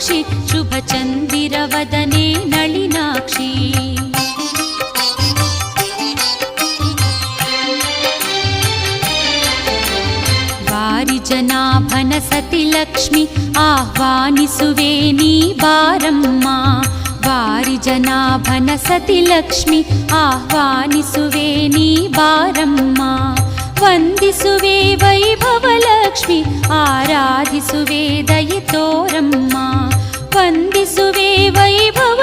ಸಾಕ್ಷಿ ಶುಭ ಚಂದಿರವದನೆ ನಳಿನಾಕ್ಷಿ ವಾರಿಜನಾಭನ ಸತಿ ಲಕ್ಷ್ಮಿ ಆಹ್ವಾನಿಸುವೆ ನೀ ಬಾರಮ್ಮ ವಾರಿಜನಾಭನ ಸತಿ ಲಕ್ಷ್ಮಿ ಆಹ್ವಾನಿಸುವೆ ನೀ ಬಾರಮ್ಮ ವಂದಿಸುವೆ ವೈಭವ ಲಕ್ಷ್ಮಿ ಆರಾಧಿಸುವೆ ದಯೆ ತೋರಮ್ಮ ವಂದಿಸುವೆ ವೈಭವ